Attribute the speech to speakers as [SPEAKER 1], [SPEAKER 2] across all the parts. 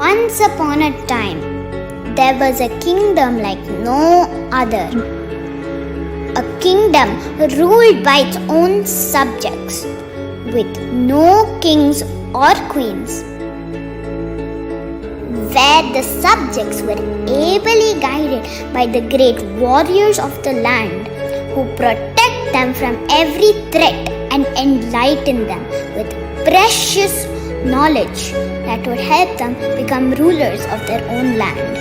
[SPEAKER 1] Once upon a time, there was a kingdom like no other. A kingdom ruled by its own subjects, with no kings or queens, where the subjects were ably guided by the great warriors of the land, who protect them from every threat and enlighten them with precious knowledge that would help them become rulers of their own land.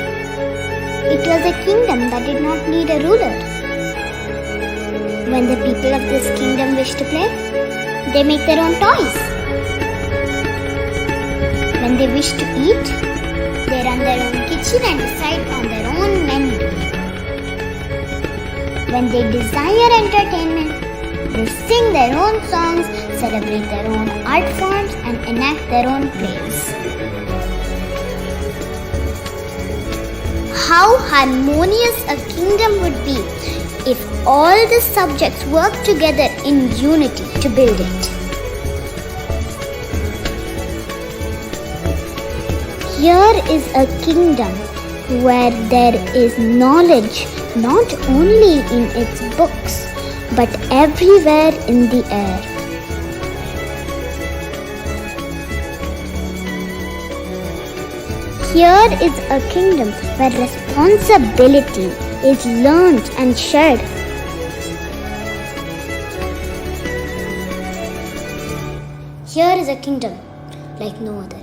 [SPEAKER 1] It was a kingdom that did not need a ruler. When the people of this kingdom wish to play, they make their own toys. When they wish to eat, they run their own kitchen and decide on their own menu. When they desire entertainment, they sing their own songs, celebrate their own art forms, and enact their own plays. How harmonious a kingdom would be if all the subjects worked together in unity to build it. Here is a kingdom where there is knowledge not only in its books but everywhere in the air. Here is a kingdom where responsibility is learned and shared. Here is a kingdom like no other.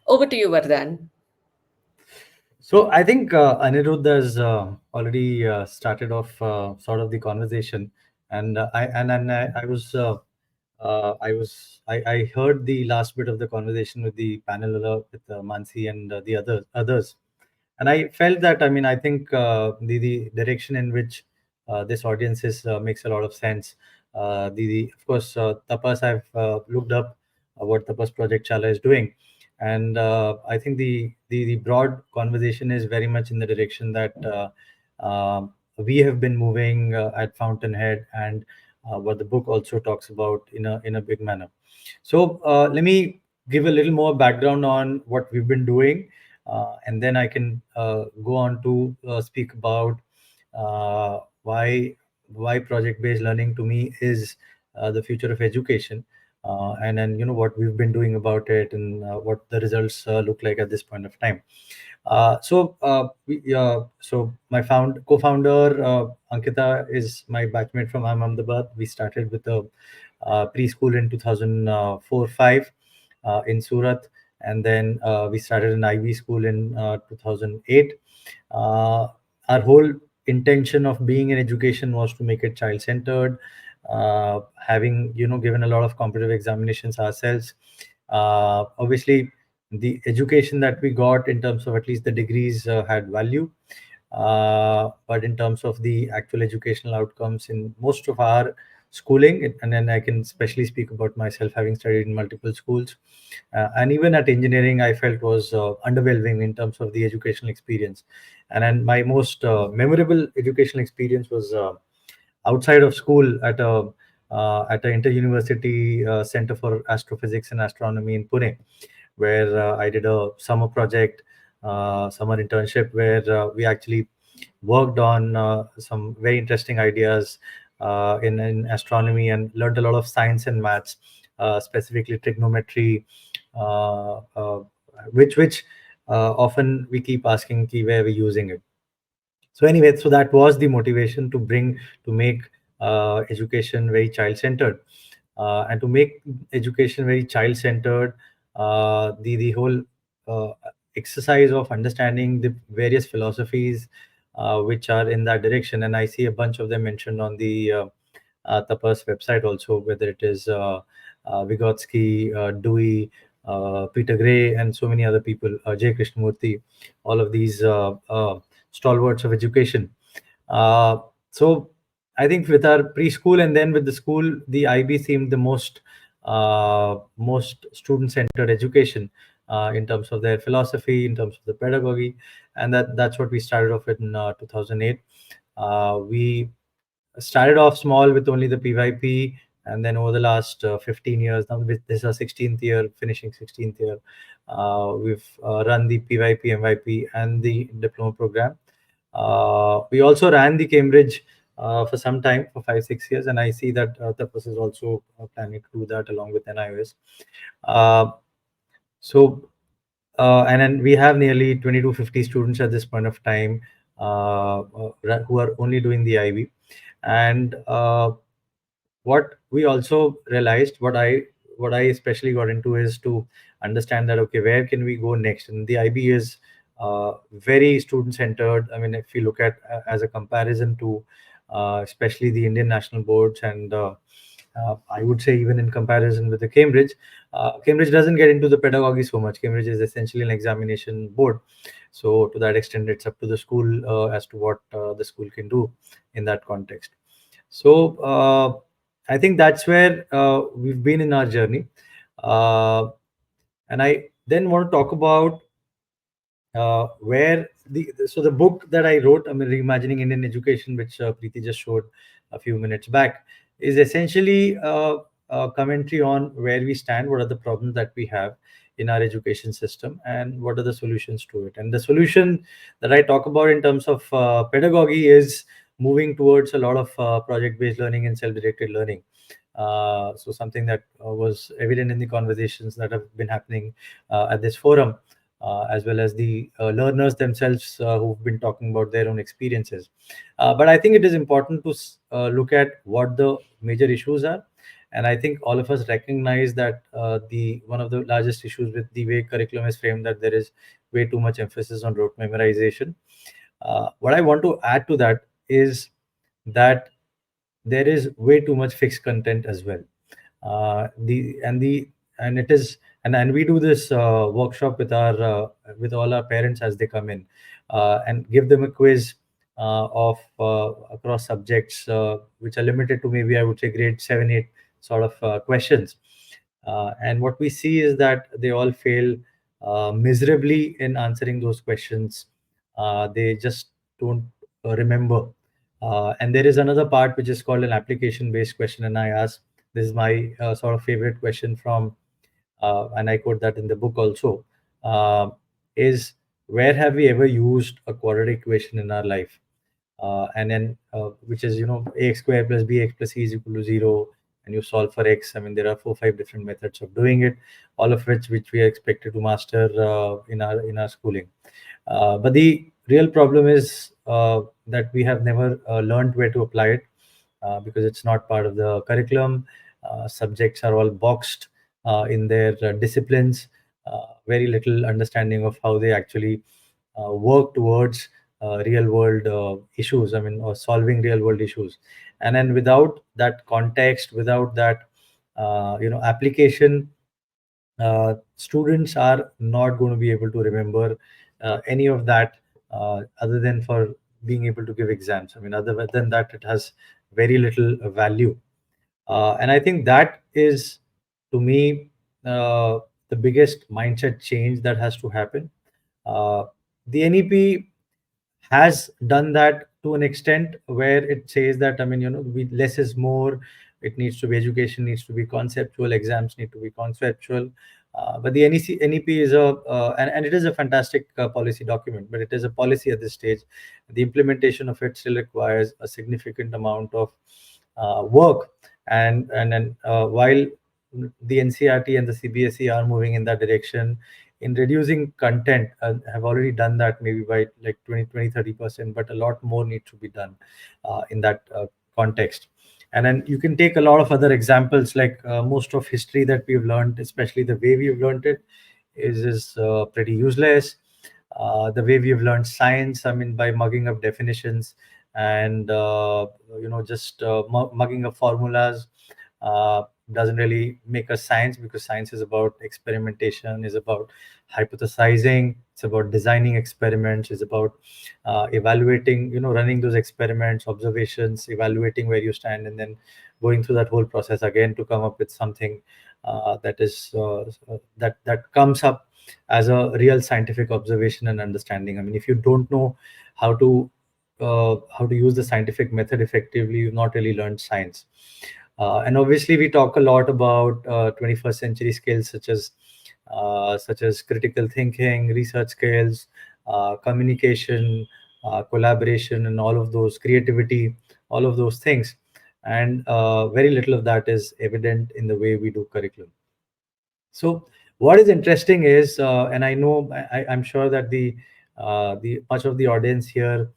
[SPEAKER 2] Over to you, Vardan.
[SPEAKER 3] So I think Anirudh has already started off sort of the conversation, and I heard the last bit of the conversation with the panel with Mansi and the others, and I felt that, I mean, I think the direction in which this audience is makes a lot of sense. The Of course, Tapas, I've looked up what Tapas Project Shaala is doing, and I think the broad conversation is very much in the direction that we have been moving at Fountainhead, and what the book also talks about in a big manner. So let me give a little more background on what we've been doing, and then I can go on to speak about why project-based learning to me is the future of education, and then what we've been doing about it, and what the results look like at this point of time. So my co-founder Ankita is my batchmate from Ahmedabad. We started with a preschool in 2004-5 in Surat, and then we started an IB school in 2008. Our whole intention of being in education was to make it child-centered. Having given a lot of competitive examinations ourselves, obviously the education that we got in terms of at least the degrees had value, but in terms of the actual educational outcomes in most of our schooling, and then I can especially speak about myself, having studied in multiple schools, and even at engineering, I felt was underwhelming in terms of the educational experience. And then my most memorable educational experience was outside of school at a inter-university center for astrophysics and astronomy in Pune, where I did a summer project, summer internship, where we actually worked on some very interesting ideas in astronomy, and learned a lot of science and maths, specifically trigonometry, uh, uh, which often we keep asking where we're using it. So anyway, so that was the motivation to make education very child centered, and to make education very child centered. The whole uh, exercise of understanding the various philosophies which are in that direction, and I see a bunch of them mentioned on the Tapas website also, whether it is Vygotsky, Dewey, Peter Gray, and so many other people, J. Krishnamurti, all of these. stalwarts of education. So I think with our preschool and then with the school, the IB seemed the most student-centered education in terms of their philosophy, in terms of the pedagogy, and that's what we started off with in 2008. We started off small with only the PYP, and then over the last 15 years, now with this is our 16th year, finishing 16th year, we've run the PYP, MYP, and the diploma program. We also ran the Cambridge for some time, for 5-6 years, and I see that Tapas is also planning to do that along with NIOS. Uh, so, and then we have nearly 20 to 50 students at this point of time who are only doing the IB. And what we also realized, what I especially got into is to understand that, okay, where can we go next? And the IB is very student centered. I mean, if you look at as a comparison to especially the Indian national boards, and I would say even in comparison with the Cambridge, Cambridge doesn't get into the pedagogy so much. Cambridge is essentially an examination board, so to that extent it's up to the school as to what the school can do in that context. So I think that's where we've been in our journey. Uh, and I then want to talk about where the book that I wrote, I mean, Reimagining Indian Education, which Preeti just showed a few minutes back, is essentially a commentary on where we stand, what are the problems that we have in our education system, and what are the solutions to it. And the solution that I talk about in terms of pedagogy is moving towards a lot of project-based learning and self-directed learning. So something that was evident in the conversations that have been happening at this forum, as well as the learners themselves who've been talking about their own experiences. But I think it is important to look at what the major issues are. And I think all of us recognize that the one of the largest issues with the way curriculum is framed, that there is way too much emphasis on rote memorization. What I want to add to that is that there is way too much fixed content as well. The and it is and we do this workshop with all our parents as they come in, and give them a quiz of across subjects which are limited to, maybe I would say, grade 7 8 sort of questions. And what we see is that they all fail miserably in answering those questions. They just don't remember. And there is another part which is called an application based question. And I ask, this is my sort of favorite question from, and I quote that in the book also, uh, is, where have we ever used a quadratic equation in our life? And then which is, ax square plus bx plus c is equal to 0, and you solve for x. I mean, there are 4 5 different methods of doing it, all of which we are expected to master in our schooling. But the real problem is that we have never learned where to apply it, because it's not part of the curriculum. Subjects are all boxed in their disciplines. Very little understanding of how they actually work towards real world issues, I mean, or solving real world issues. And then without that context, without that application, students are not going to be able to remember any of that, other than for being able to give exams. I mean, other than that, it has very little value. And I think that is, to me, the biggest mindset change that has to happen. The NEP has done that to an extent where it says that, I mean, less is more. It needs to be, education needs to be conceptual, exams need to be conceptual. But the NEP is and it is a fantastic policy document, but it is a policy at this stage. The implementation of it still requires a significant amount of work. And then while the NCRT and the CBSE are moving in that direction in reducing content, have already done that maybe by like 20 20 30%, but a lot more needs to be done in that context. And then you can take a lot of other examples, like most of history that we've learned, especially the way we've learned it, is pretty useless. The way we've learned science, I mean, by mugging up definitions and just mugging up formulas, doesn't really make us science, because science is about experimentation, is about hypothesizing, it's about designing experiments, it's about evaluating, running those experiments, observations, evaluating where you stand, and then going through that whole process again to come up with something that comes up as a real scientific observation and understanding. I mean, if you don't know how to use the scientific method effectively, you've not really learned science. And obviously, we talk a lot about 21st century skills such as critical thinking, research skills, communication, collaboration, and all of those, creativity, all of those things. And very little of that is evident in the way we do curriculum. So what is interesting is, and I know I'm sure that the much of the audience here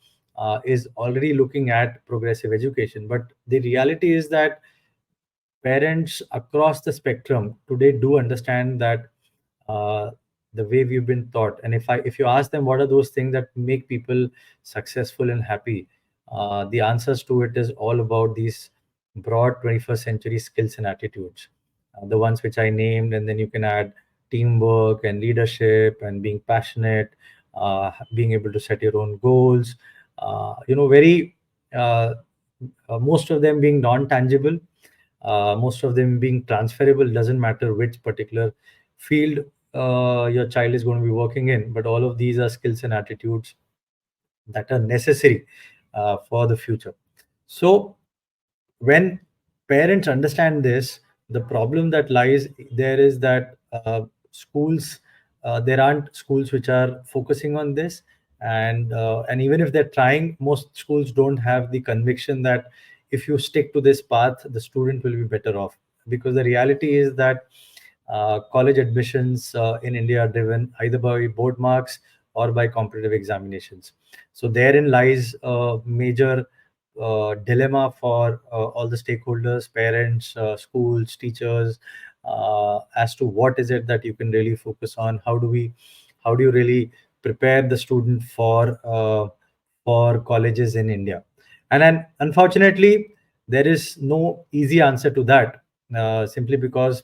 [SPEAKER 3] is already looking at progressive education, but the reality is that parents across the spectrum today do understand that uh, the way we've been taught, and if you ask them what are those things that make people successful and happy, the answers to it is all about these broad 21st century skills and attitudes, the ones which I named, and then you can add teamwork and leadership and being passionate, being able to set your own goals, very most of them being non-tangible, most of them being transferable. Doesn't matter which particular field your child is going to be working in, but all of these are skills and attitudes that are necessary for the future. So when parents understand this, the problem that lies there is that schools, there aren't schools which are focusing on this, and even if they're trying, most schools don't have the conviction that if you stick to this path, the student will be better off. Because the reality is that college admissions in India are driven either by board marks or by competitive examinations. So therein lies a major dilemma for all the stakeholders, parents, schools, teachers, as to what is it that you can really focus on. How do you really prepare the student for colleges in India? And then, unfortunately, there is no easy answer to that, simply because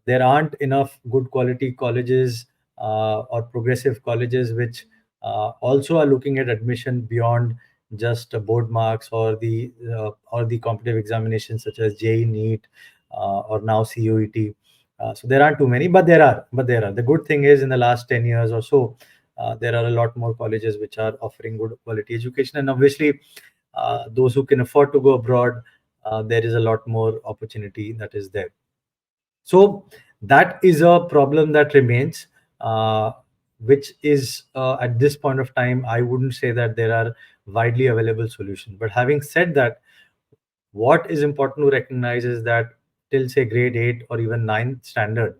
[SPEAKER 3] there aren't enough good quality colleges or progressive colleges which also are looking at admission beyond just board marks or the competitive examinations such as JEE, NEET, or now CUET. So there aren't too many, but there are. The good thing is, in the last 10 years or so, there are a lot more colleges which are offering good quality education, and obviously, those who can afford to go abroad, there is a lot more opportunity that is there. So that is a problem that remains, which is at this point of time, I wouldn't say that there are widely available solutions. But having said that, what is important to recognize is that till say grade 8 or even ninth standard,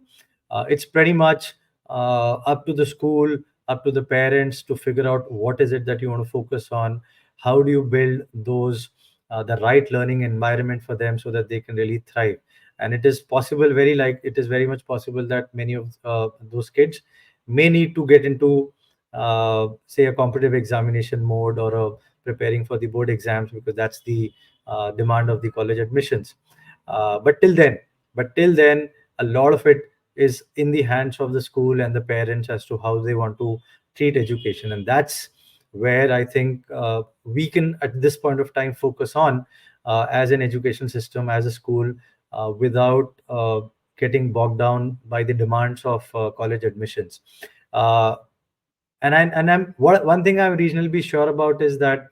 [SPEAKER 3] it's pretty much up to the school, up to the parents to figure out what is it that you want to focus on. How do you build those the right learning environment for them so that they can really thrive? And it is possible, it is very much possible that many of those kids may need to get into say a competitive examination mode, or preparing for the board exams, because that's the demand of the college admissions. But till then, a lot of it is in the hands of the school and the parents as to how they want to treat education, and that's where I think we can, at this point of time, focus on as an education system, as a school, without getting bogged down by the demands of college admissions. Uh, one thing I'm reasonably sure about is that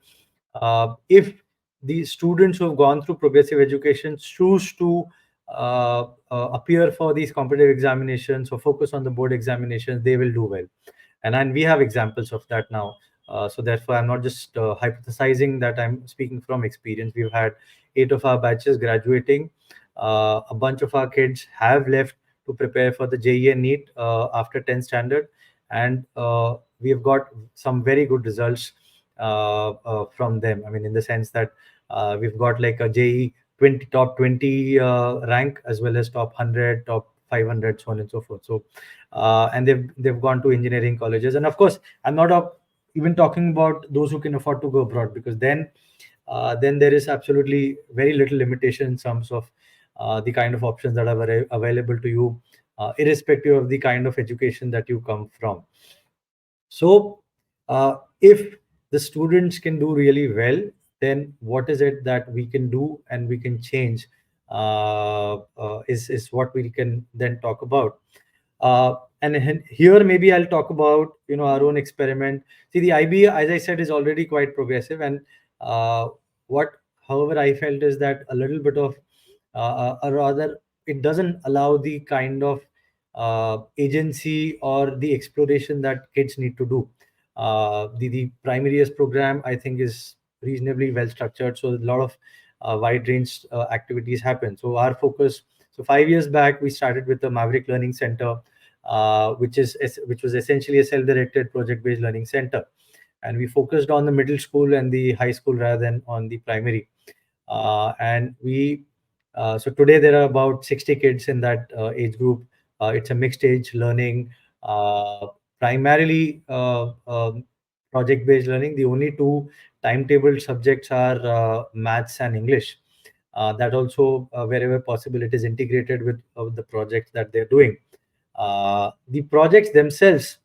[SPEAKER 3] if the students who have gone through progressive education choose to appear for these competitive examinations or focus on the board examinations, they will do well. And we have examples of that now. So therefore, I'm not just hypothesizing, that I'm speaking from experience. We've had 8 of our batches graduating. A bunch of our kids have left to prepare for the JEE and NEET after 10th standard, and we have got some very good results from them. I mean, in the sense that we've got like a JEE 20 top 20 rank, as well as top 100, top 500, so on and so forth. So and they've gone to engineering colleges, and of course, I'm not even talking about those who can afford to go abroad, because then there is absolutely very little limitation in terms of the kind of options that are available to you, irrespective of the kind of education that you come from. So, if the students can do really well, then what is it that we can do and we can change? Is what we can then talk about. And here maybe I'll talk about our own experiment. See, the IB, as I said, is already quite progressive, and uh, what, however, I felt is that a little bit of, or rather, it doesn't allow the kind of agency or the exploration that kids need to do. The primary years program, I think, is reasonably well structured, so a lot of wide range activities happen. So our focus, so 5 years back, we started with the Maverick Learning Center, which was essentially a self-directed project-based learning center, and we focused on the middle school and the high school rather than on the primary. And we So today there are about 60 kids in that age group. It's a mixed age learning, primarily project-based learning. The only two timetable subjects are maths and English. That also, wherever possible, it is integrated with the projects that they're doing. The projects themselves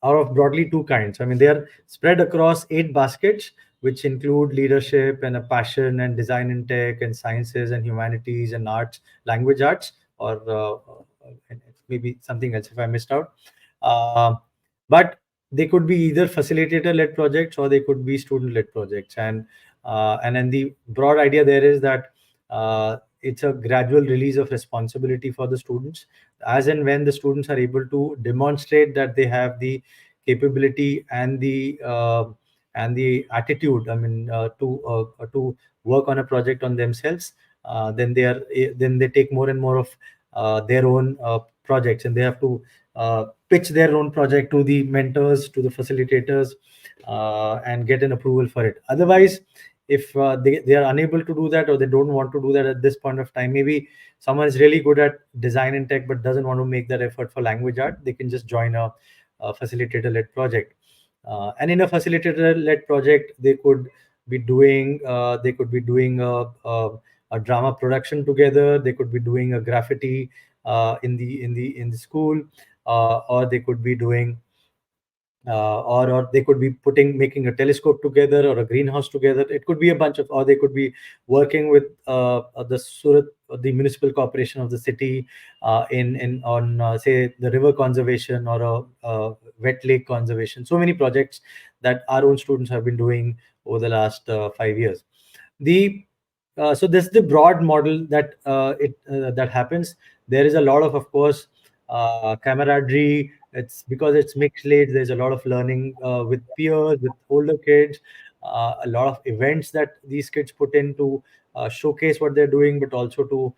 [SPEAKER 3] are of broadly two kinds. I mean, they are spread across 8 baskets, which include leadership and a passion and design and tech and sciences and humanities and arts, language arts, or and maybe something else if I missed out. Uh, but they could be either facilitator-led projects or they could be student-led projects. And then the broad idea there is that it's a gradual release of responsibility for the students, as and when the students are able to demonstrate that they have the capability and the attitude, I mean, to work on a project on themselves. Then they take more and more of their own projects, and they have to pitch their own project to the mentors, to the facilitators, and get an approval for it. Otherwise, if they are unable to do that, or they don't want to do that at this point of time, maybe someone is really good at design and tech but doesn't want to make that effort for language art, they can just join a facilitator-led project. And in a facilitator-led project, they could be doing a drama production together. They could be doing a graffiti in the school, or they could be doing or they could be making a telescope together or a greenhouse together. It could be a bunch of, or they could be working with the Surat, the municipal corporation of the city, in on say the river conservation or a wet lake conservation. So many projects that our own students have been doing over the last 5 years. The So this is the broad model that happens. There is a lot of course, camaraderie. It's because it's mixed age. There's a lot of learning with peers, with older kids, a lot of events that these kids put in to showcase what they're doing, but also to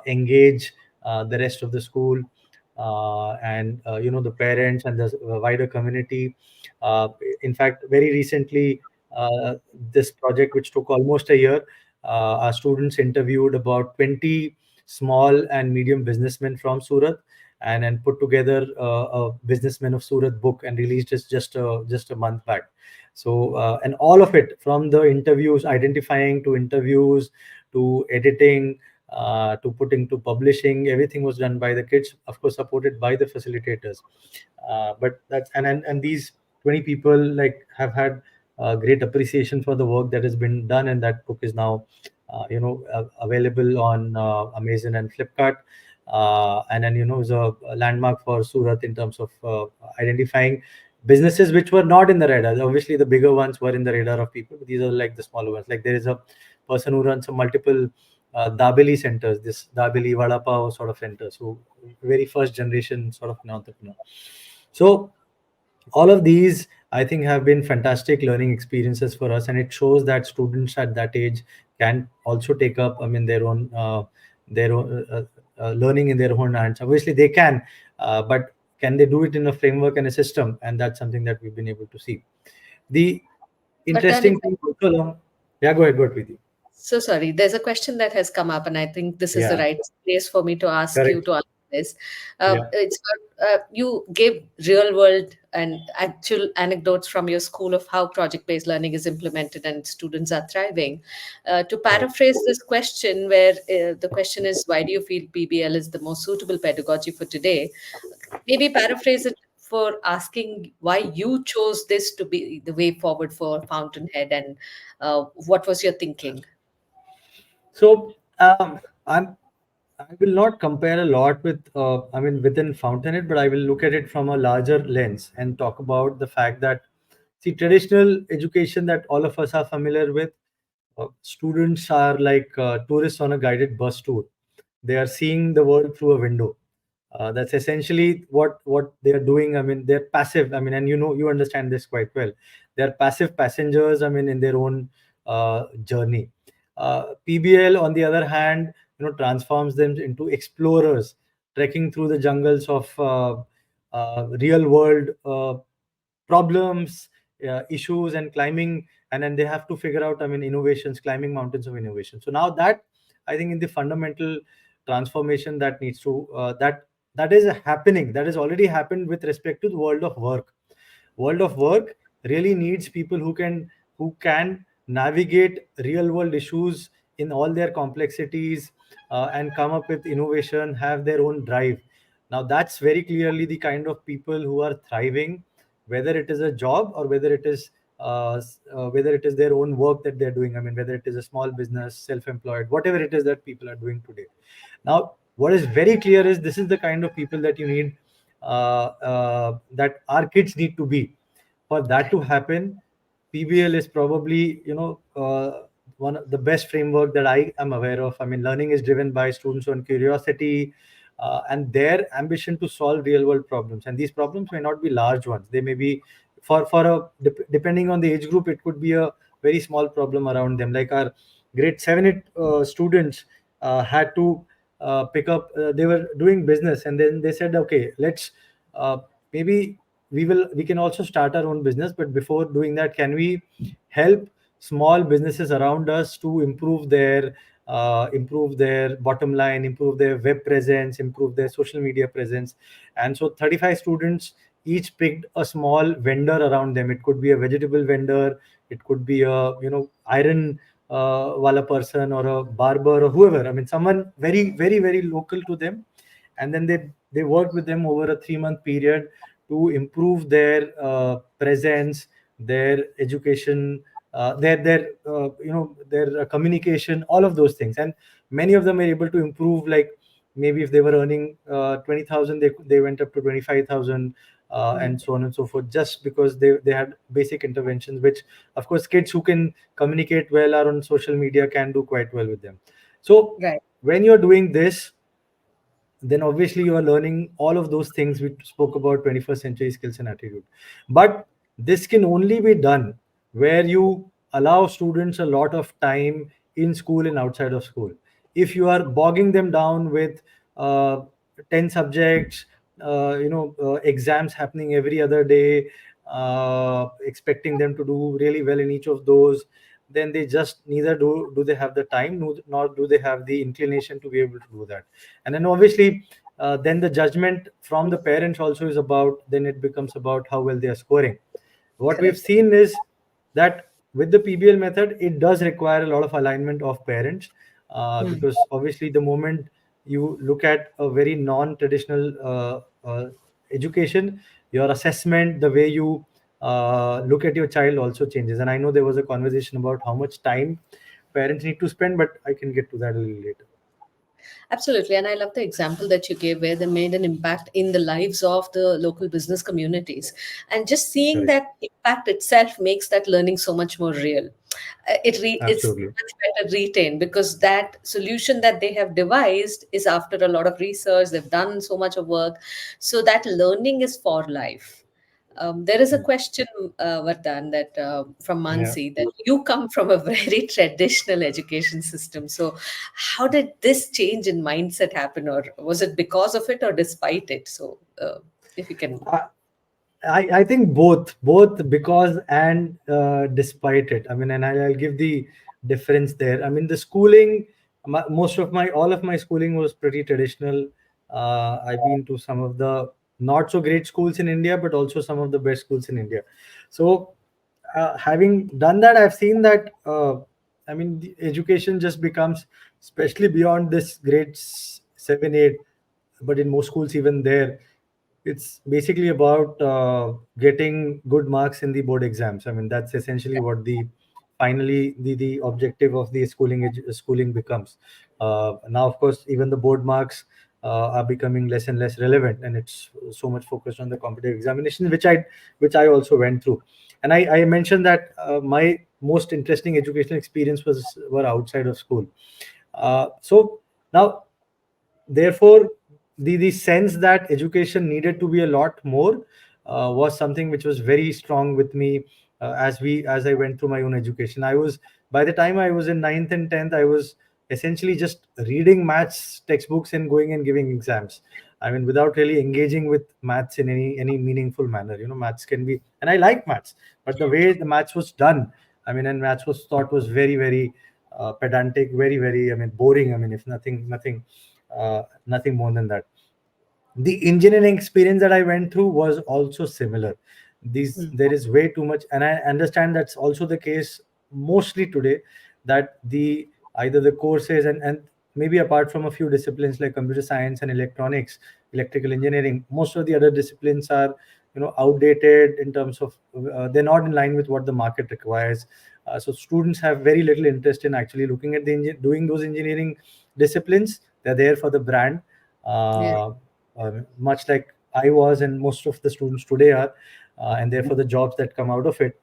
[SPEAKER 3] engage the rest of the school, and the parents and the wider community. Uh, in fact, very recently, uh, this project, which took almost a year, our students interviewed about 20 small and medium businessmen from Surat, and then put together a Businessmen of Surat book and released it just a month back. So and all of it, from the interviews, identifying to interviews to editing, to putting to publishing, everything was done by the kids, of course supported by the facilitators. But that's and these 20 people like have had great appreciation for the work that has been done, and that book is now available on Amazon and Flipkart, and then is a landmark for Surat in terms of identifying businesses which were not in the radar. Obviously the bigger ones were in the radar of people, but these are like the smaller ones. Like there is a person who runs a multiple Dabeli centers, this Dabeli Vada Pav sort of center, so very first generation sort of an entrepreneur. So all of these, I think, have been fantastic learning experiences for us, and it shows that students at that age can also take up, I mean, their own learning in their own hands. Obviously they can, but can they do it in a framework and a system? And that's something that we've been able to see. The
[SPEAKER 2] But then,
[SPEAKER 3] interesting thing also, yeah, go ahead with you.
[SPEAKER 2] so sorry, there's a question that has come up, and I think this is the
[SPEAKER 3] Yeah,
[SPEAKER 2] right place for me to ask you
[SPEAKER 3] correct.
[SPEAKER 2] to answer this.
[SPEAKER 3] Yeah.
[SPEAKER 2] It's you gave real world and actual anecdotes from your school of how project based learning is implemented and students are thriving. To
[SPEAKER 3] Correct.
[SPEAKER 2] paraphrase this question, where the question is, why do you feel PBL is the most suitable pedagogy for today? Maybe paraphrase it for asking why you chose this to be the way forward for Fountainhead, and what was your thinking?
[SPEAKER 3] So I will not compare a lot with within Fountainhead, but I will look at it from a larger lens and talk about the fact that, see, traditional education that all of us are familiar with, students are like tourists on a guided bus tour. They are seeing the world through a window. That's essentially what they are doing. I mean, they're passive. I mean, and you understand this quite well. They're passive passengers. I mean, in their own journey. PBL, on the other hand, transforms them into explorers, trekking through the jungles of real world problems, issues, and climbing. And then they have to figure out, I mean, innovations, climbing mountains of innovation. So now that, I think, in the fundamental transformation that needs to that is happening, that has already happened with respect to the world of work. World of work really needs people who can navigate real world issues in all their complexities, and come up with innovation, have their own drive. Now that's very clearly the kind of people who are thriving, whether it is a job or whether it is their own work that they're doing. I mean, whether it is a small business, self-employed, whatever it is that people are doing today. Now, what is very clear is this is the kind of people that you need, that our kids need to be. For that to happen, PBL is probably, one of the best framework that I am aware of. I mean, learning is driven by students' own curiosity, and their ambition to solve real world problems. And these problems may not be large ones. They may be, depending on the age group, it could be a very small problem around them. Like our grade 7 8 students had to pick up. They were doing business, and then they said, okay, let's uh, maybe we can also start our own business, but before doing that, can we help small businesses around us to improve their bottom line, improve their web presence, improve their social media presence. And so 35 students each picked a small vendor around them. It could be a vegetable vendor, it could be a iron wala person, or a barber, or whoever. I mean, someone very very very local to them. And then they worked with them over a 3-month period to improve their presence, their education, their communication, all of those things. And many of them are able to improve. Like, maybe if they were earning 20,000, they went up to 25,000, and so on and so forth, just because they had basic interventions, which, of course, kids who can communicate well or on social media can do quite well with them. So
[SPEAKER 2] Right.
[SPEAKER 3] when you're doing this, then obviously you are learning all of those things we spoke about, 21st century skills and attitude. But this can only be done where you allow students a lot of time in school and outside of school. If you are bogging them down with uh, 10 subjects, exams happening every other day, expecting them to do really well in each of those, then they just neither do they have the time, nor do they have the inclination to be able to do that. And then obviously, then the judgment from the parents also is about, then it becomes about how well they are scoring. What we've
[SPEAKER 2] Correct.
[SPEAKER 3] seen is that with the PBL method, it does require a lot of alignment of parents, because obviously the moment you look at a very non-traditional education, your assessment, the way you look at your child also changes. And I know there was a conversation about how much time parents need to spend, but I can get to that a little later.
[SPEAKER 2] Absolutely. And I love the example that you gave where they made an impact in the lives of the local business communities. And just seeing
[SPEAKER 3] Correct.
[SPEAKER 2] that impact itself makes that learning so much more real. It's
[SPEAKER 3] Absolutely.
[SPEAKER 2] much better retained because that solution that they have devised is after a lot of research. They've done so much of work. So that learning is for life. There is a question, Vardhan, that from
[SPEAKER 3] Yeah.
[SPEAKER 2] Mansi, that you come from a very traditional education system. So, how did this change in mindset happen, or was it because of it, or despite it? So, if you can,
[SPEAKER 3] I think both because and despite it. I mean, and I'll give the difference there. I mean, the schooling, most of my all of my schooling was pretty traditional. I've been to some of the not so great schools in India, but also some of the best schools in India. So, having done that, I've seen that. I mean, the education just becomes, especially beyond this grades 7, 8, but in most schools even there, it's basically about getting good marks in the board exams. I mean, that's essentially what the finally the objective of the schooling becomes. Now, of course, even the board marks are becoming less and less relevant, and it's so much focused on the competitive examination, which I also went through. And I mentioned that my most interesting educational experience were outside of school. So now, therefore, the sense that education needed to be a lot more was something which was very strong with me as I went through my own education. I was By the time I was in ninth and 10th, I was essentially just reading maths textbooks and going and giving exams. I mean, without really engaging with maths in any meaningful manner. Maths can be, and I like maths, but the way the maths was done, I mean, and maths was taught was very, very pedantic, very, very, I mean, boring. I mean, if nothing more than that. The engineering experience that I went through was also similar. These
[SPEAKER 2] Mm.
[SPEAKER 3] There is way too much, and I understand that's also the case mostly today, that the either the courses and maybe apart from a few disciplines like computer science and electronics, electrical engineering, most of the other disciplines are outdated in terms of they're not in line with what the market requires. So students have very little interest in actually looking at doing those engineering disciplines. They're there for the brand,
[SPEAKER 2] Yeah.
[SPEAKER 3] uh, much like I was, and most of the students today are, and therefore the jobs that come out of it.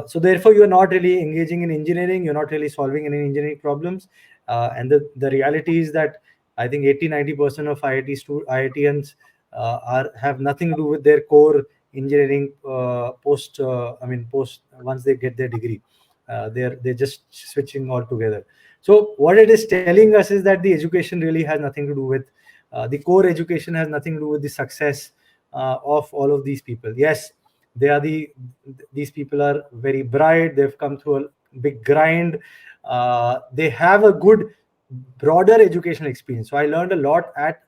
[SPEAKER 3] So therefore, you're not really engaging in engineering. You're not really solving any engineering problems. And the reality is that I think 80-90% of IITians are have nothing to do with their core engineering post. I mean, post once they get their degree, they're just switching altogether. So what it is telling us is that the education really has nothing to do with the core education has nothing to do with the success of all of these people. Yes, they are these people are very bright. They've come through a big grind. They have a good broader educational experience. So I learned a lot at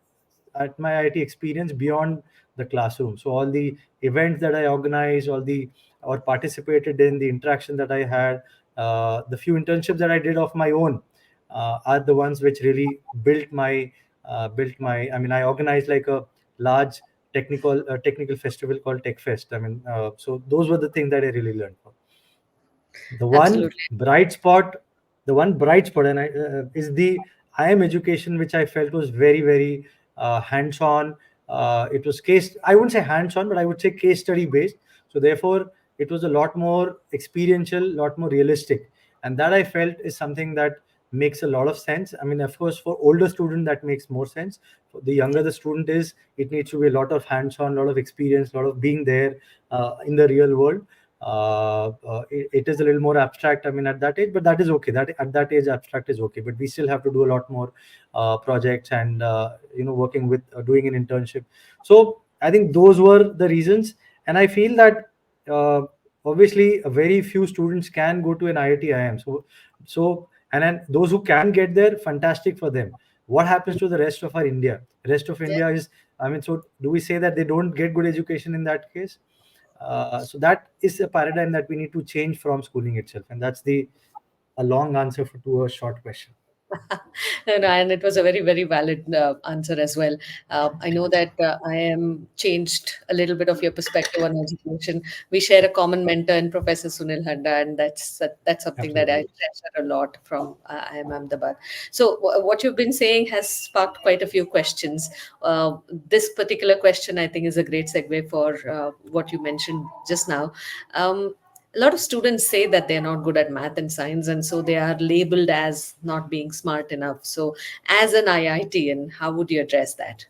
[SPEAKER 3] my IT experience beyond the classroom. So all the events that I organized, all the or participated in, the interaction that I had, the few internships that I did of my own, are the ones which really built my. I mean, I organized like a large technical festival called Tech Fest. I mean, so those were the things that I really learned from. The one
[SPEAKER 2] Absolutely.
[SPEAKER 3] bright spot, the one bright spot, and is the IM education, which I felt was very, very hands-on. It was case, I wouldn't say hands-on, but I would say case study based. So therefore, it was a lot more experiential, lot more realistic, and that I felt is something that makes a lot of sense. I mean, of course, for older student that makes more sense. For the younger the student is, it needs to be a lot of hands-on, a lot of experience, a lot of being there in the real world. It is a little more abstract, I mean, at that age, but that is okay. That at that age abstract is okay, but we still have to do a lot more projects and working with doing an internship. So I think those were the reasons, and I feel that uh, obviously a very few students can go to an IIT IIM. So and then those who can get there, fantastic for them. What happens to the rest of our India? Rest of
[SPEAKER 2] Yeah.
[SPEAKER 3] India is, I mean, so do we say that they don't get good education in that case? So that is a paradigm that we need to change from schooling itself, and that's the a long answer to a short question.
[SPEAKER 2] And it was a very, very valid answer as well. I know that I am changed a little bit of your perspective on education. We share a common mentor in Professor Sunil Handa, and that's something that I
[SPEAKER 3] Absolutely.
[SPEAKER 2] treasure a lot from I am Ahmedabad. So what you've been saying has sparked quite a few questions. This particular question, I think, is a great segue for what you mentioned just now. A lot of students say that they're not good at math and science, and so they are labeled as not being smart enough. So as an IITian, how would you address that?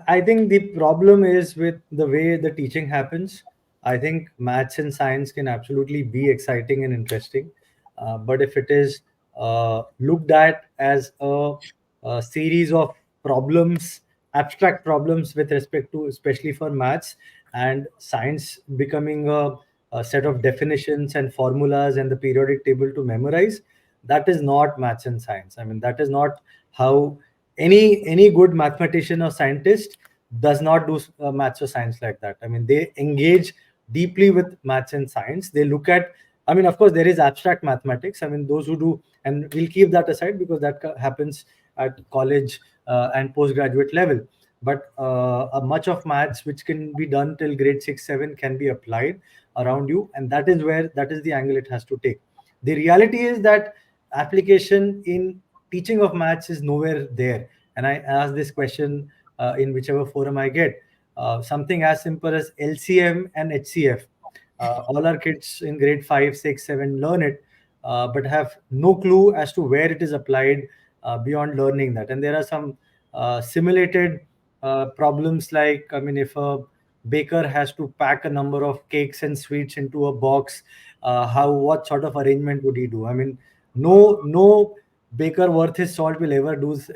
[SPEAKER 3] I think the problem is with the way the teaching happens. I think maths and science can absolutely be exciting and interesting, but if it is looked at as a series of problems, abstract problems with respect to, especially for maths, and science becoming a set of definitions and formulas and the periodic table to memorize, that is not maths and science. I mean, that is not how any good mathematician or scientist does not do maths or science like that. I mean, they engage deeply with maths and science. They look at, I mean, of course, there is abstract mathematics. I mean, those who do, and we'll keep that aside because that happens at college and postgraduate level. But much of maths which can be done till grade 6, 7 can be applied around you, and that is the angle it has to take. The reality is that application in teaching of maths is nowhere there. And I ask this question in whichever forum I get. Something as simple as LCM and HCF. All our kids in grade 5, 6, 7 learn it, but have no clue as to where it is applied beyond learning that. And there are some simulated problems like, I mean, if a baker has to pack a number of cakes and sweets into a box, what sort of arrangement would he do? I mean, no baker worth his salt will ever use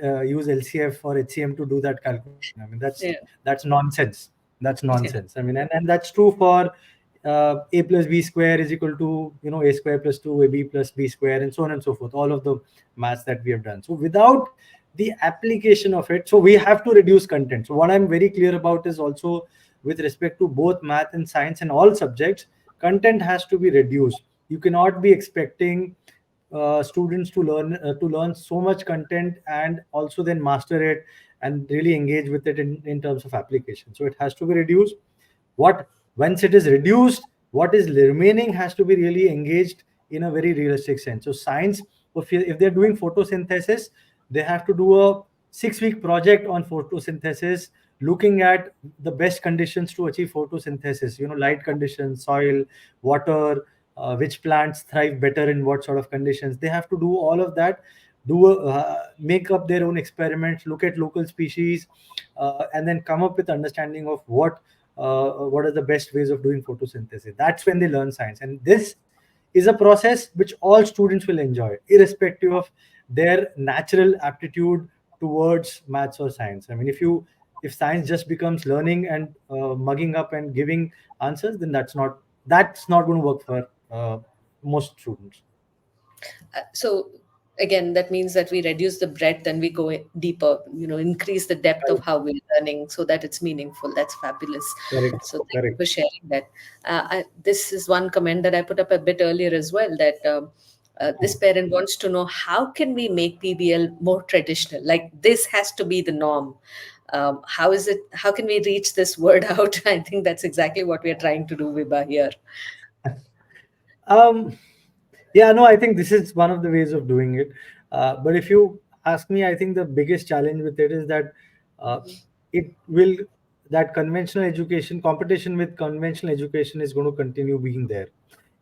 [SPEAKER 3] LCF or HCM to do that calculation. I mean,
[SPEAKER 2] Yeah.
[SPEAKER 3] that's nonsense. That's
[SPEAKER 2] Yeah.
[SPEAKER 3] nonsense. I mean, and that's true for a plus b square is equal to, a square plus 2 ab plus b square, and so on and so forth, all of the maths that we have done. So without the application of it, so we have to reduce content. So what I'm very clear about is also with respect to both math and science and all subjects, content has to be reduced. You cannot be expecting students to learn so much content and also then master it and really engage with it in terms of application. So it has to be reduced. What Once it is reduced, what is remaining has to be really engaged in a very realistic sense. So science, if they're doing photosynthesis, they have to do a 6-week project on photosynthesis, looking at the best conditions to achieve photosynthesis, light conditions, soil, water, which plants thrive better in what sort of conditions. They have to do all of that, make up their own experiments, look at local species, and then come up with understanding of what are the best ways of doing photosynthesis. That's when they learn science, and this is a process which all students will enjoy, irrespective of their natural aptitude towards maths or science. I mean, if science just becomes learning and mugging up and giving answers, then that's not going to work for most students.
[SPEAKER 2] So again, that means that we reduce the breadth and we go deeper, increase the depth of
[SPEAKER 3] Correct.
[SPEAKER 2] how we're learning so that it's meaningful. That's fabulous.
[SPEAKER 3] Correct.
[SPEAKER 2] So thank you
[SPEAKER 3] Correct.
[SPEAKER 2] for sharing that. This is one comment that I put up a bit earlier as well, that this parent wants to know, how can we make PBL more traditional? Like, this has to be the norm. How can we reach this word out? I think that's exactly what we are trying to do, Vibha, here.
[SPEAKER 3] Um, Yeah, no, I think this is one of the ways of doing it. But if you ask me, I think the biggest challenge with it is that uh, it will that conventional education competition with conventional education is going to continue being there.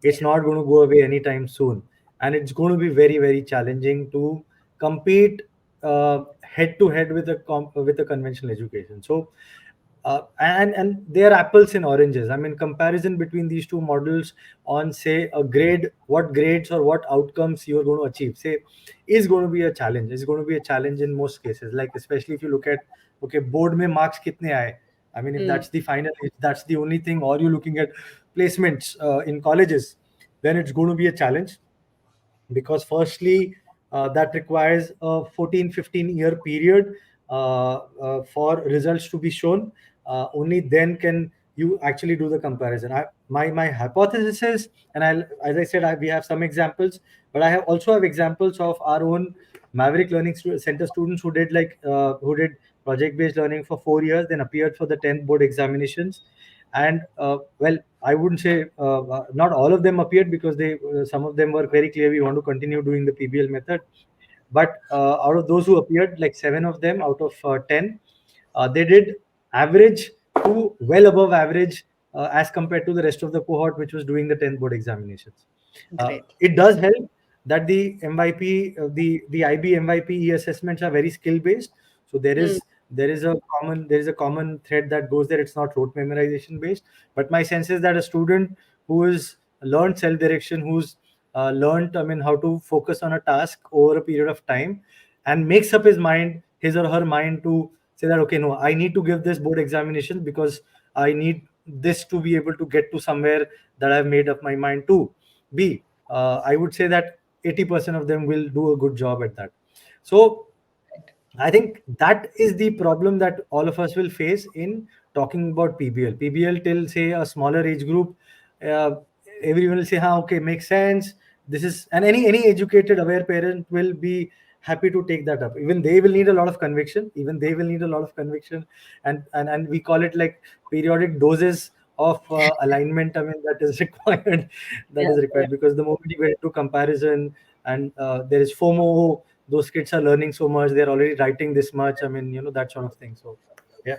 [SPEAKER 3] It's
[SPEAKER 2] Yeah.
[SPEAKER 3] not going to go away anytime soon, and it's going to be very, very challenging to compete head to head with a conventional education. So and they are apples and oranges. I mean, comparison between these two models on, say, a grade, what grades or what outcomes you're going to achieve, say, is going to be a challenge. It's going to be a challenge in most cases, like especially if you look at, okay, board mein marks kitne aaye. I mean, if
[SPEAKER 2] Mm,
[SPEAKER 3] that's the final, if that's the only thing, or you're looking at placements in colleges, then it's going to be a challenge, because firstly, that requires a 14-15 year period for results to be shown. Only then can you actually do the comparison. My hypothesis is, and as I said, we have some examples, but I also have examples of our own Maverick Learning Center students who did project based learning for 4 years, then appeared for the 10th board examinations. And well, I wouldn't say not all of them appeared, because they some of them were very clear we want to continue doing the PBL method. But out of those who appeared, like 7 of them out of 10, they did average to well above average as compared to the rest of the cohort which was doing the 10th board examinations.
[SPEAKER 2] great.
[SPEAKER 3] It does help that the MYP, the IB MYP assessments are very skill based. So
[SPEAKER 2] Mm,
[SPEAKER 3] there is a common thread that goes there. It's not rote memorization based. But my sense is that a student who has learned self direction, who's learned, I mean, how to focus on a task over a period of time, and makes up his or her mind, to say that, okay, no, I need to give this board examination because I need this to be able to get to somewhere that I've made up my mind to be. I would say that 80% of them will do a good job at that. So I think that is the problem that all of us will face in talking about PBL. PBL till say a smaller age group, uh, everyone will say, "Ha, okay, makes sense." This is, and any educated, aware parent will be happy to take that up. Even they will need a lot of conviction. Even they will need a lot of conviction, and we call it like periodic doses of alignment. I mean, that is required. That
[SPEAKER 2] Yeah.
[SPEAKER 3] is required because the moment you get into comparison and there is FOMO, those kids are learning so much, they're already writing this much, I mean, that sort of thing. So yeah.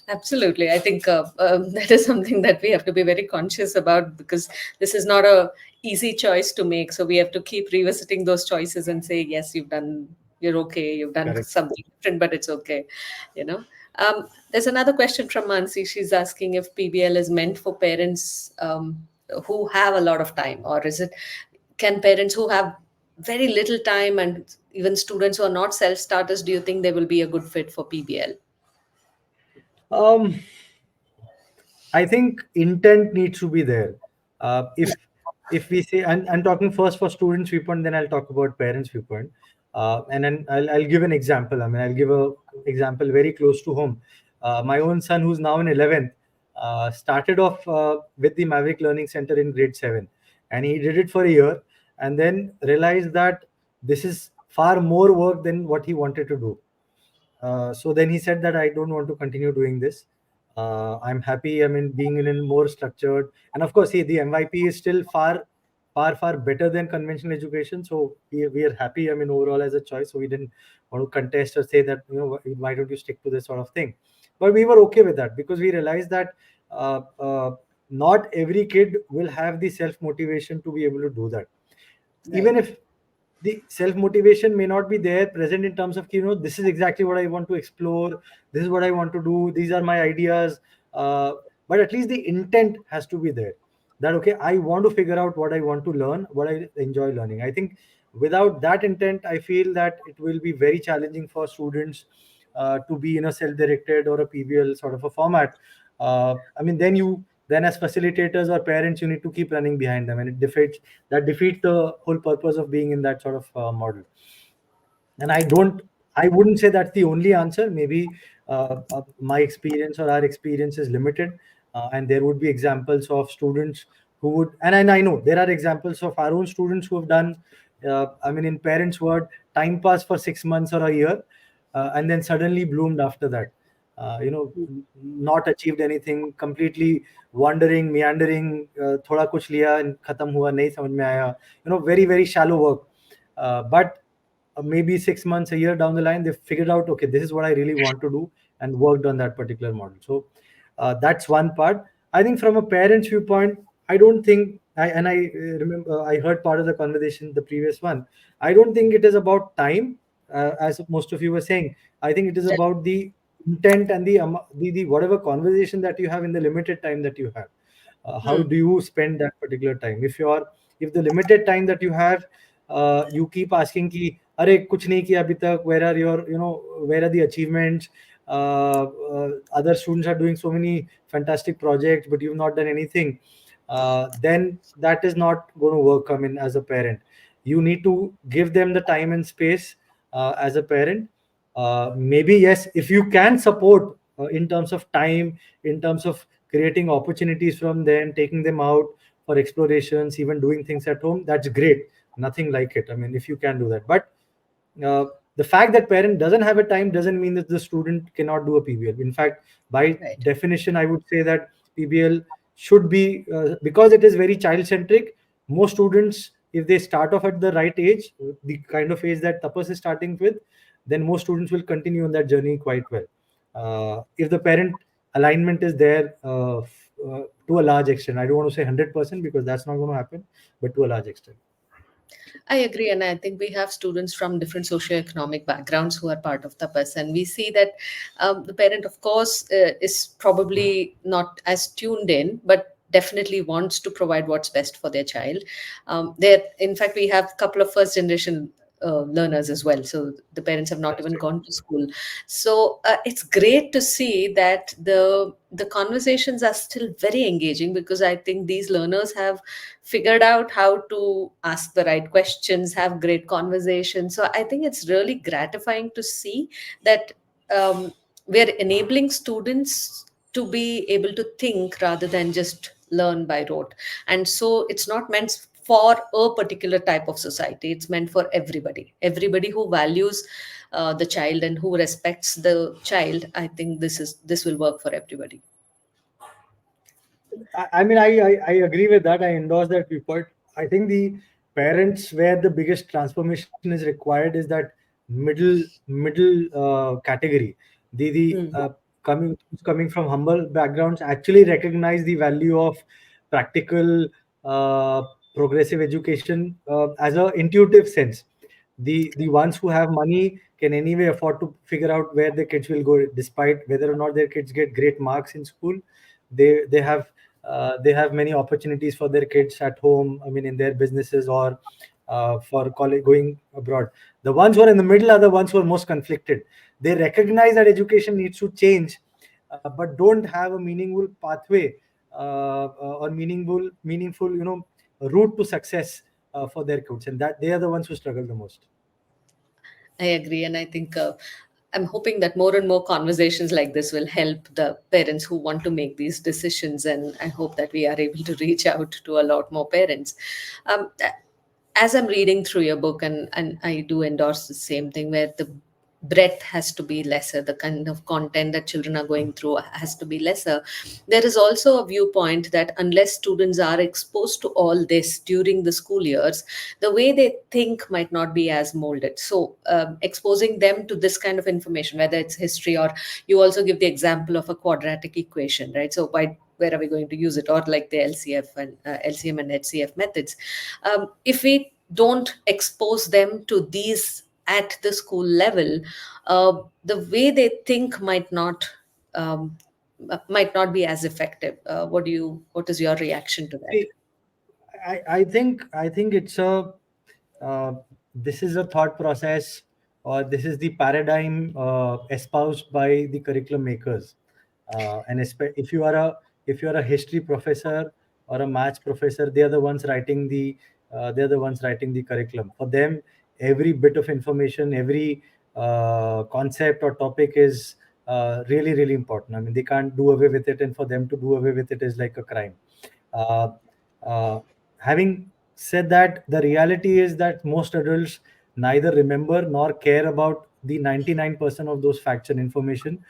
[SPEAKER 2] Absolutely. I think that is something that we have to be very conscious about, because this is not a easy choice to make. So we have to keep revisiting those choices and say, yes, you're okay, you've done
[SPEAKER 3] Correct.
[SPEAKER 2] something different, but it's okay. You know, there's another question from Mansi. She's asking if PBL is meant for parents who have a lot of time, or can parents who have very little time, and even students who are not self starters, do you think they will be a good fit for PBL?
[SPEAKER 3] um I think intent needs to be there. If we say, and I'm talking first for students viewpoint, then I'll talk about parents viewpoint, and then I'll give an example. I mean, I'll give a example very close to home. My own son, who's now in 11th, started off with the Maverick Learning Center in grade 7, and he did it for a year, and then realized that this is far more work than what he wanted to do. So then he said that I don't want to continue doing this. I'm happy. I mean, being in a more structured, and of course, see, the MYP is still far better than conventional education. So we are happy. I mean, overall as a choice. So we didn't want to contest or say that why don't you stick to this sort of thing. But we were okay with that because we realized that uh, uh, not every kid will have the self motivation to be able to do that.
[SPEAKER 2] Right.
[SPEAKER 3] Even if the self motivation may not be there present in terms of this is exactly what I want to explore, this is what I want to do, these are my ideas, uh, but at least the intent has to be there, that okay, I want to figure out what I want to learn, what I enjoy learning. I think without that intent, I feel that it will be very challenging for students to be in a self-directed or a PBL sort of a format. I mean, then as facilitators or parents, you need to keep running behind them, and that defeats the whole purpose of being in that sort of model. And I wouldn't say that's the only answer. Maybe my experience or our experience is limited, and there would be examples of students who would, and I know there are examples of our own students who have done, I mean, in parents word, time pass for 6 months or a year, and then suddenly bloomed after that. Not achieved anything, completely wandering, meandering, thoda kuch liya and khatam hua, nahi samajh mein aaya, very shallow work. But maybe 6 months, a year down the line, they figured out, okay, this is what I really want to do, and worked on that particular model. So that's one part. I think from a parent's viewpoint, I don't think, I remember I heard part of the conversation, the previous one. I don't think it is about time, as most of you were saying. I think it is
[SPEAKER 2] Right.
[SPEAKER 3] about the intent and the whatever conversation that you have in the limited time that you have. How
[SPEAKER 2] Hmm.
[SPEAKER 3] do you spend that particular time? If the limited time that you have, you keep asking ki अरे कुछ नहीं किया अभी तक, where are your, where are the achievements, other students are doing so many fantastic projects but you've not done anything, then that is not going to work. I mean, as a parent, you need to give them the time and space. As a parent, maybe yes, if you can support in terms of time, in terms of creating opportunities from them, taking them out for explorations, even doing things at home, that's great. Nothing like it. I mean, if you can do that. But uh, the fact that parent doesn't have a time doesn't mean that the student cannot do a PBL. In fact, by
[SPEAKER 2] Right.
[SPEAKER 3] definition, I would say that PBL should be, because it is very child centric. Most students, if they start off at the right age, the kind of age that Tapas is starting with, then most students will continue on that journey quite well. If the parent alignment is there, to a large extent, I don't want to say 100% because that's not going to happen, but to a large extent.
[SPEAKER 2] I agree, and I think we have students from different socioeconomic backgrounds who are part of Tapas, and we see that the parent, of course, is probably not as tuned in, but definitely wants to provide what's best for their child. In fact, we have a couple of first generation learners as well. So the parents have not even gone to school. So it's great to see that the conversations are still very engaging, because I think these learners have figured out how to ask the right questions, have great conversations. So I think it's really gratifying to see that we're enabling students to be able to think rather than just learn by rote. And so it's not meant for a particular type of society, it's meant for everybody who values the child and who respects the child. I think this will work for everybody.
[SPEAKER 3] I agree with that. I endorse that viewpoint. I think the parents where the biggest transformation is required is that middle category. The
[SPEAKER 2] Mm.
[SPEAKER 3] coming from humble backgrounds actually recognize the value of practical, uh, progressive education as a intuitive sense. The ones who have money can anyway afford to figure out where their kids will go, despite whether or not their kids get great marks in school. They have many opportunities for their kids at home, I mean, in their businesses, or for college going abroad. The ones who are in the middle are the ones who are most conflicted. They recognize that education needs to change, but don't have a meaningful pathway, or meaningful, route to success for their kids, and that they are the ones who struggle the most.
[SPEAKER 2] I agree, and I think I'm hoping that more and more conversations like this will help the parents who want to make these decisions, and I hope that we are able to reach out to a lot more parents. Um, as I'm reading through your book, and I do endorse the same thing, where the breadth has to be lesser, the kind of content that children are going through has to be lesser. There is also a viewpoint that unless students are exposed to all this during the school years, the way they think might not be as molded. So exposing them to this kind of information, whether it's history, or you also give the example of a quadratic equation, right? So where are we going to use it, or like the LCF and LCM and HCF methods? If we don't expose them to these at the school level, the way they think um, might not be as effective. What is your reaction to that?
[SPEAKER 3] See, I think it's a uh, this is a thought process, or this is the paradigm espoused by the curriculum makers. If you are a history professor or a maths professor, they're the ones writing the curriculum. For them, every bit of information, every concept or topic is really really important. I mean, they can't do away with it, and for them to do away with it is like a crime. uh, uh, Having said that, the reality is that most adults neither remember nor care about the 99% of those facts and information,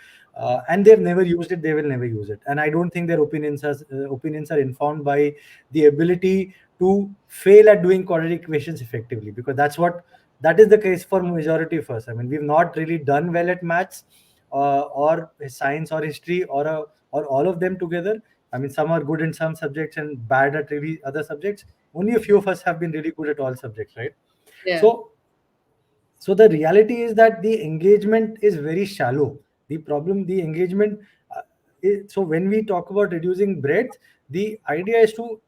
[SPEAKER 3] and they've never used it. They will never use it, and I don't think their opinions are informed by the ability to fail at doing quadratic equations effectively, because that is the case for majority of us. I mean, we've not really done well at maths, or science or history, or all of them together. I mean, some are good in some subjects and bad at really other subjects. Only a few of us have been really good at all subjects, right?
[SPEAKER 2] Yeah.
[SPEAKER 3] So so the reality is that the engagement is very shallow. The engagement, so when we talk about reducing breadth, the idea is to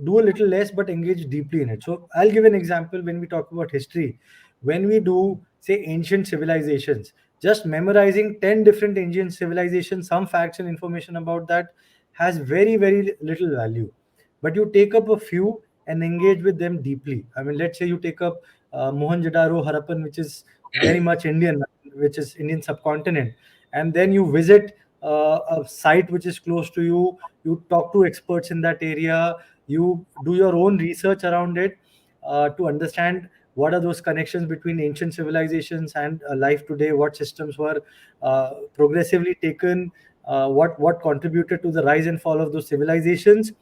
[SPEAKER 3] do a little less but engage deeply in it. So I'll give an example. When we talk about history, when we do say ancient civilizations, just memorizing 10 different ancient civilizations, some facts and information about that, has very very little value. But you take up a few and engage with them deeply. I mean, let's say you take up Mohenjo-daro, Harappan, which is very much Indian, which is Indian subcontinent, and then you visit a site which is close to you. You talk to experts in that area. You do your own research around it, to understand what are those connections between ancient civilizations and life today. What systems were progressively taken? What contributed to the rise and fall of those civilizations?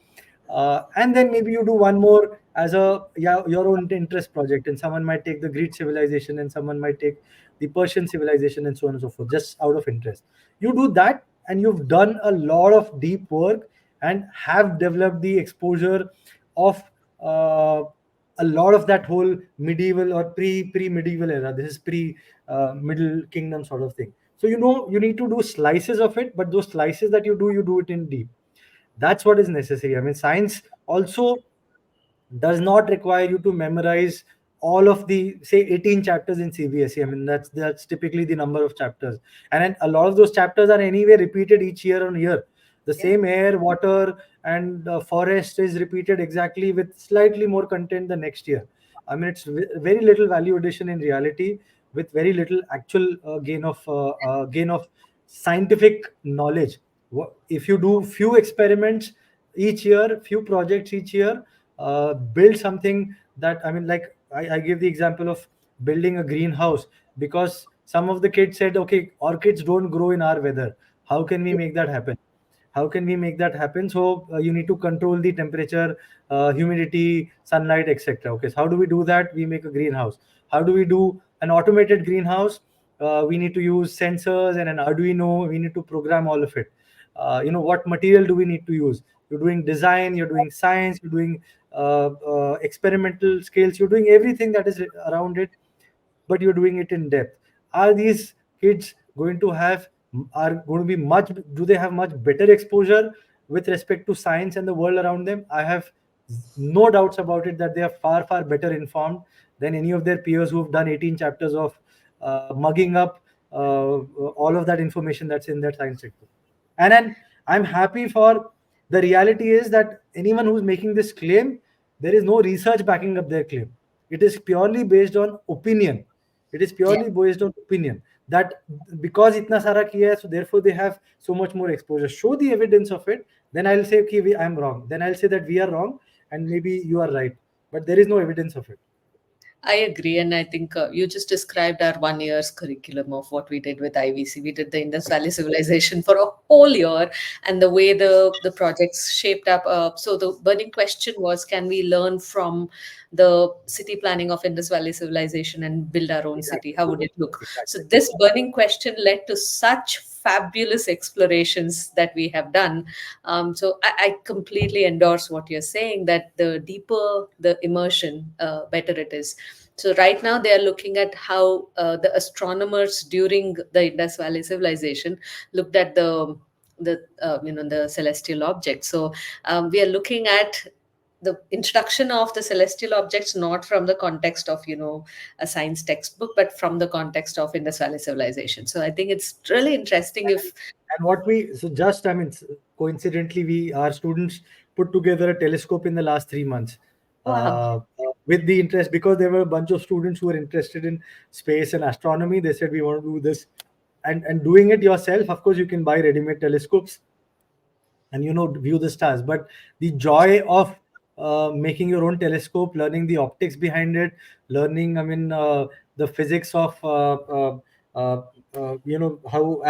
[SPEAKER 3] And then maybe you do one more as your own interest project, and someone might take the Greek civilization, and someone might take the Persian civilization, and so on and so forth, just out of interest. You do that, and you've done a lot of deep work and have developed the exposure of a lot of that whole medieval or pre-medieval era. This is pre Middle Kingdom sort of thing. So you need to do slices of it, but those slices that you do it in deep. That's what is necessary. I mean, science also does not require you to memorize all of the, say, 18 chapters in CBSE. I mean, that's typically the number of chapters, and then a lot of those chapters are anyway repeated each year on year. The
[SPEAKER 2] Yeah.
[SPEAKER 3] same air, water, and forest is repeated exactly with slightly more content the next year. I mean, it's very little value addition in reality, with very little actual gain of scientific knowledge. If you do few experiments each year, few projects each year, build something that, I mean, like I give the example of building a greenhouse, because some of the kids said, okay, orchids don't grow in our weather. How can we make that happen? How can we make that happen? So you need to control the temperature, humidity, sunlight, etc. Okay, so how do we do that? We make a greenhouse. How do we do an automated greenhouse? We need to use sensors and an Arduino. We need to program all of it. What material do we need to use? You're doing design, you're doing science, you're doing experimental skills, you're doing everything that is around it, but you're doing it in depth. Are these kids going to have, are going to be much, do they have much better exposure with respect to science and the world around them? I have no doubts about it that they are far, far better informed than any of their peers who've done 18 chapters of mugging up all of that information that's in that science textbook. And then I'm happy for, the reality is that anyone who's making this claim, there is no research backing up their claim. It is purely based on opinion. It is
[SPEAKER 2] Yeah.
[SPEAKER 3] purely based on opinion that because itna sara kiya hai, so therefore they have so much more exposure. Show the evidence of it, then I'll say, okay, I'm wrong. Then I'll say that we are wrong, and maybe you are right. But there is no evidence of it.
[SPEAKER 2] I agree, and I think you just described our 1 year's curriculum of what we did with IVC. We did the Indus Valley Civilization for a whole year, and the way the projects shaped up. So the burning question was, can we learn from the city planning of Indus Valley Civilization and build our own city?
[SPEAKER 3] Exactly.
[SPEAKER 2] How would it look? So
[SPEAKER 3] Exactly.
[SPEAKER 2] this burning question led to such fabulous explorations that we have done. So I completely endorse what you're saying, that the deeper the immersion, better it is. So right now they are looking at how the astronomers during the Indus Valley civilization looked at the celestial objects. So we are looking at the introduction of the celestial objects not from the context of a science textbook, but from the context of Indus Valley civilization. So I think it's really interesting if
[SPEAKER 3] And what we, so just, I mean, coincidentally, our students put together a telescope in the last 3 months,
[SPEAKER 2] wow.
[SPEAKER 3] with the interest, because there were a bunch of students who were interested in space and astronomy. They said, we want to do this, and doing it yourself. Of course, you can buy ready-made telescopes and view the stars, but the joy of making your own telescope, learning the optics behind it, learning, I mean, the physics of uh, how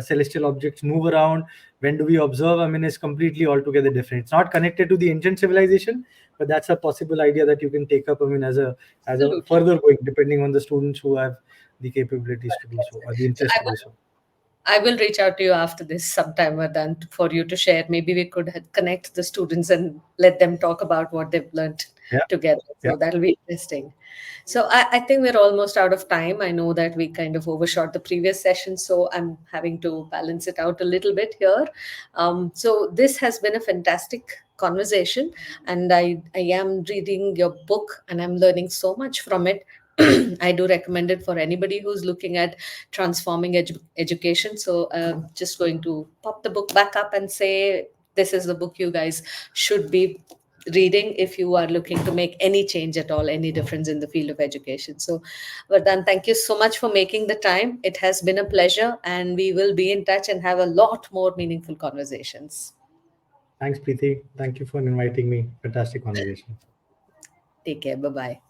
[SPEAKER 3] celestial objects move around, when do we observe, I mean, is completely altogether different. It's not connected to the ancient civilization, but that's a possible idea that you can take up, I mean, as a
[SPEAKER 2] Absolutely.
[SPEAKER 3] further going, depending on the students who have the capabilities to do so, or the
[SPEAKER 2] So
[SPEAKER 3] interest to do so.
[SPEAKER 2] I will reach out to you after this sometime, Vardhan, for you to share. Maybe we could connect the students and let them talk about what they've learned
[SPEAKER 3] Yeah.
[SPEAKER 2] together.
[SPEAKER 3] Yeah.
[SPEAKER 2] So that'll be interesting. So I think we're almost out of time. I know that we kind of overshot the previous session, so I'm having to balance it out a little bit here. So this has been a fantastic conversation, and I am reading your book and I'm learning so much from it. I do recommend it for anybody who's looking at transforming education. So just going to pop the book back up and say, this is the book you guys should be reading if you are looking to make any change at all, any difference in the field of education. So, Vardhan, thank you so much for making the time. It has been a pleasure, and we will be in touch and have a lot more meaningful conversations.
[SPEAKER 3] Thanks, Preeti. Thank you for inviting me. Fantastic conversation.
[SPEAKER 2] Take care. Bye bye.